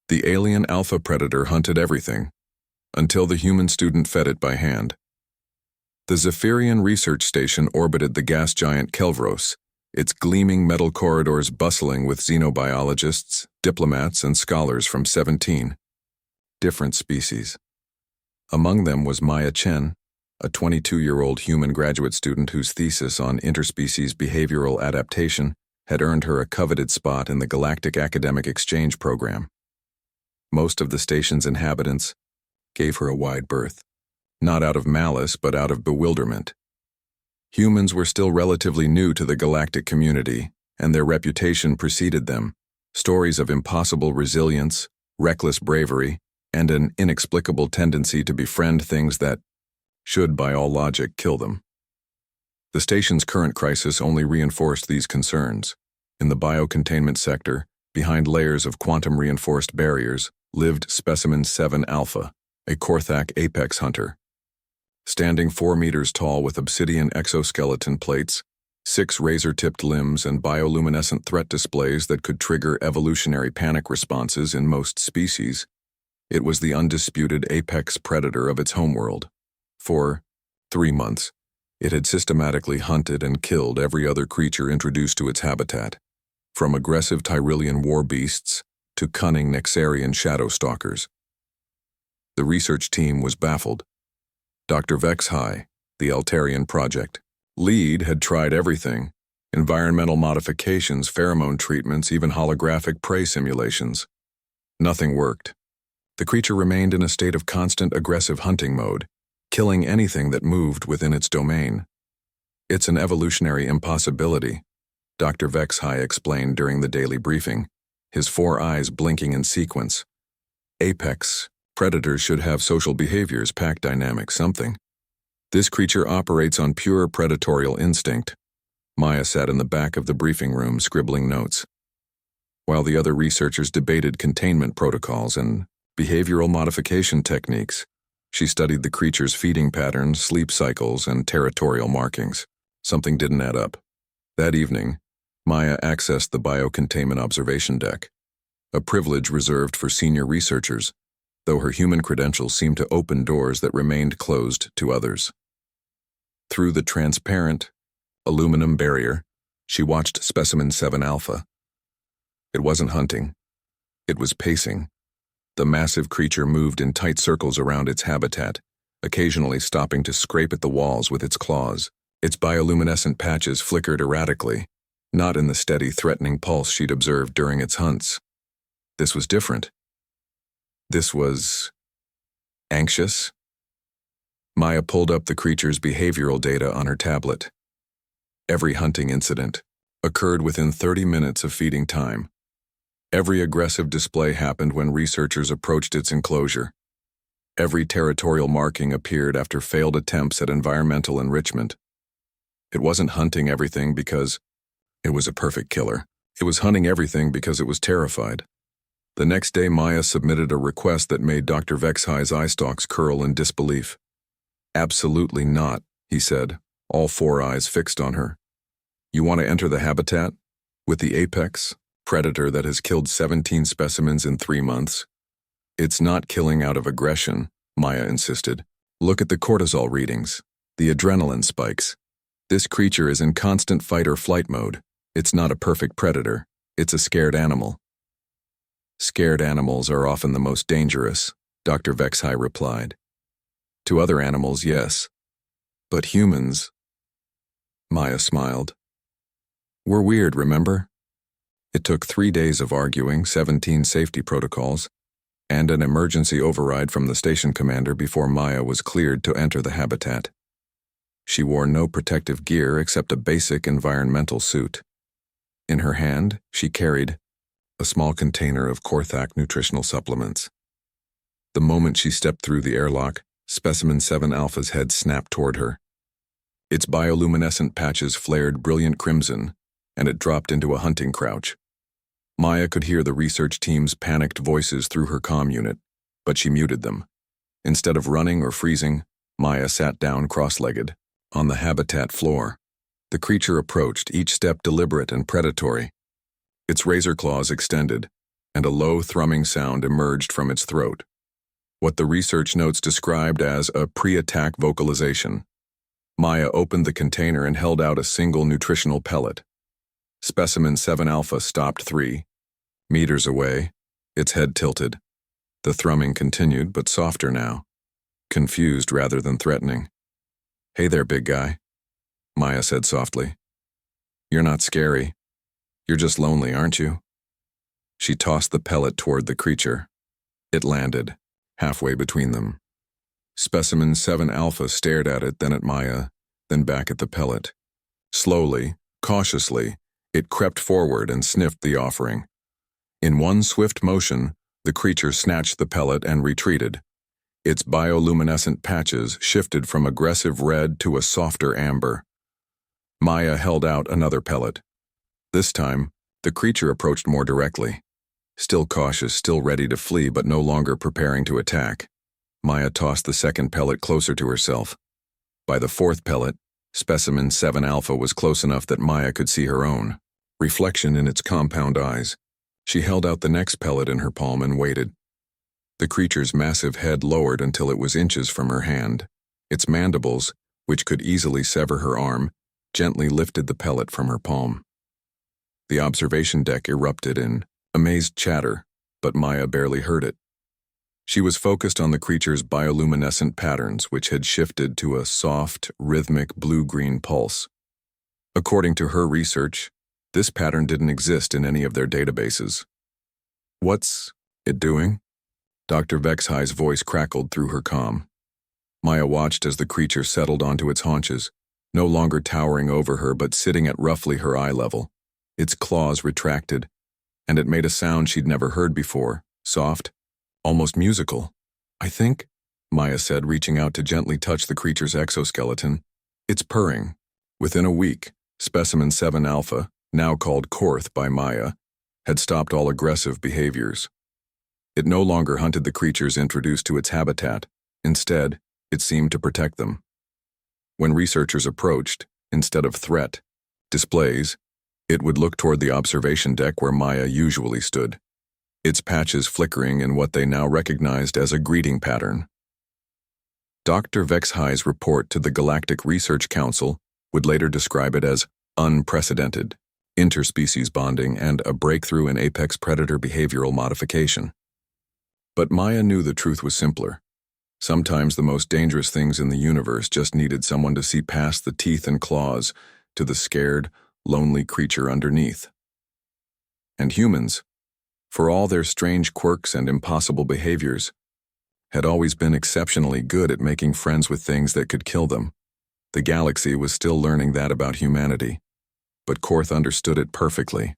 The alien alpha predator hunted everything, until the human student fed it by hand. The Zephyrian research station orbited the gas giant Kelvros, its gleaming metal corridors bustling with xenobiologists, diplomats, and scholars from 17 different species. Among them was Maya Chen, a 22-year-old human graduate student whose thesis on interspecies behavioral adaptation had earned her a coveted spot in the Galactic Academic Exchange Program. Most of the station's inhabitants gave her a wide berth, not out of malice but out of bewilderment. Humans were still relatively new to the galactic community, and their reputation preceded them, stories of impossible resilience, reckless bravery, and an inexplicable tendency to befriend things that should, by all logic, kill them. The station's current crisis only reinforced these concerns. In the biocontainment sector, behind layers of quantum-reinforced barriers, lived Specimen 7 Alpha, a Korthak apex hunter. Standing 4 meters tall with obsidian exoskeleton plates, 6 razor-tipped limbs, and bioluminescent threat displays that could trigger evolutionary panic responses in most species, it was the undisputed apex predator of its homeworld. For 3 months, it had systematically hunted and killed every other creature introduced to its habitat, from aggressive Tyrillian war beasts to cunning Nexarian shadow stalkers. The research team was baffled. Dr. HFY, the Altarian project lead, had tried everything: environmental modifications, pheromone treatments, even holographic prey simulations. Nothing worked. The creature remained in a state of constant aggressive hunting mode, killing anything that moved within its domain. "It's an evolutionary impossibility," Dr. HFY explained during the daily briefing, his 4 eyes blinking in sequence. "Apex predators should have social behaviors, pack dynamics, something. This creature operates on pure predatorial instinct." Maya sat in the back of the briefing room scribbling notes. While the other researchers debated containment protocols and behavioral modification techniques, she studied the creature's feeding patterns, sleep cycles, and territorial markings. Something didn't add up. That evening, Maya accessed the biocontainment observation deck, a privilege reserved for senior researchers, though her human credentials seemed to open doors that remained closed to others. Through the transparent, aluminum barrier, she watched Specimen 7 Alpha. It wasn't hunting. It was pacing. The massive creature moved in tight circles around its habitat, occasionally stopping to scrape at the walls with its claws. Its bioluminescent patches flickered erratically, not in the steady, threatening pulse she'd observed during its hunts. This was different. This was anxious. Maya pulled up the creature's behavioral data on her tablet. Every hunting incident occurred within 30 minutes of feeding time. Every aggressive display happened when researchers approached its enclosure. Every territorial marking appeared after failed attempts at environmental enrichment. It wasn't hunting everything because it was a perfect killer. It was hunting everything because it was terrified. The next day, Maya submitted a request that made Dr. HFY's eye stalks curl in disbelief. "Absolutely not," he said, all 4 eyes fixed on her. "You want to enter the habitat? With the apex predator that has killed 17 specimens in 3 months? It's not killing out of aggression," Maya insisted. "Look at the cortisol readings, the adrenaline spikes. This creature is in constant fight or flight mode. It's not a perfect predator. It's a scared animal." "Scared animals are often the most dangerous," Dr. HFY replied. "To other animals, yes. But humans..." Maya smiled. "We're weird, remember?" It took 3 days of arguing, 17 safety protocols, and an emergency override from the station commander before Maya was cleared to enter the habitat. She wore no protective gear except a basic environmental suit. In her hand, she carried a small container of Korthak nutritional supplements. The moment she stepped through the airlock, Specimen 7 Alpha's head snapped toward her. Its bioluminescent patches flared brilliant crimson, and it dropped into a hunting crouch. Maya could hear the research team's panicked voices through her comm unit, but she muted them. Instead of running or freezing, Maya sat down cross-legged on the habitat floor. The creature approached, each step deliberate and predatory. Its razor claws extended, and a low thrumming sound emerged from its throat, what the research notes described as a pre-attack vocalization. Maya opened the container and held out a single nutritional pellet. Specimen 7 Alpha stopped 3 meters away, its head tilted. The thrumming continued, but softer now, confused rather than threatening. "Hey there, big guy," Maya said softly. "You're not scary. You're just lonely, aren't you?" She tossed the pellet toward the creature. It landed, halfway between them. Specimen 7 Alpha stared at it, then at Maya, then back at the pellet. Slowly, cautiously, it crept forward and sniffed the offering. In one swift motion, the creature snatched the pellet and retreated. Its bioluminescent patches shifted from aggressive red to a softer amber. Maya held out another pellet. This time, the creature approached more directly. Still cautious, still ready to flee, but no longer preparing to attack. Maya tossed the second pellet closer to herself. By the fourth pellet, Specimen 7 Alpha was close enough that Maya could see her own reflection in its compound eyes. She held out the next pellet in her palm and waited. The creature's massive head lowered until it was inches from her hand. Its mandibles, which could easily sever her arm, gently lifted the pellet from her palm. The observation deck erupted in amazed chatter, but Maya barely heard it. She was focused on the creature's bioluminescent patterns, which had shifted to a soft, rhythmic blue-green pulse. According to her research, this pattern didn't exist in any of their databases. "What's it doing?" Dr. VXHY's voice crackled through her comm. Maya watched as the creature settled onto its haunches, no longer towering over her but sitting at roughly her eye level. Its claws retracted, and it made a sound she'd never heard before, soft, almost musical. "I think," Maya said, reaching out to gently touch the creature's exoskeleton. "It's purring." Within a week, Specimen 7 Alpha, now called Korth by Maya, had stopped all aggressive behaviors. It no longer hunted the creatures introduced to its habitat. Instead, it seemed to protect them. When researchers approached, instead of threat displays, it would look toward the observation deck where Maya usually stood, its patches flickering in what they now recognized as a greeting pattern. Dr. VXHY's report to the Galactic Research Council would later describe it as unprecedented, interspecies bonding, and a breakthrough in apex predator behavioral modification. But Maya knew the truth was simpler. Sometimes the most dangerous things in the universe just needed someone to see past the teeth and claws to the scared, lonely creature underneath. And humans, for all their strange quirks and impossible behaviors, had always been exceptionally good at making friends with things that could kill them. The galaxy was still learning that about humanity, but Korth understood it perfectly.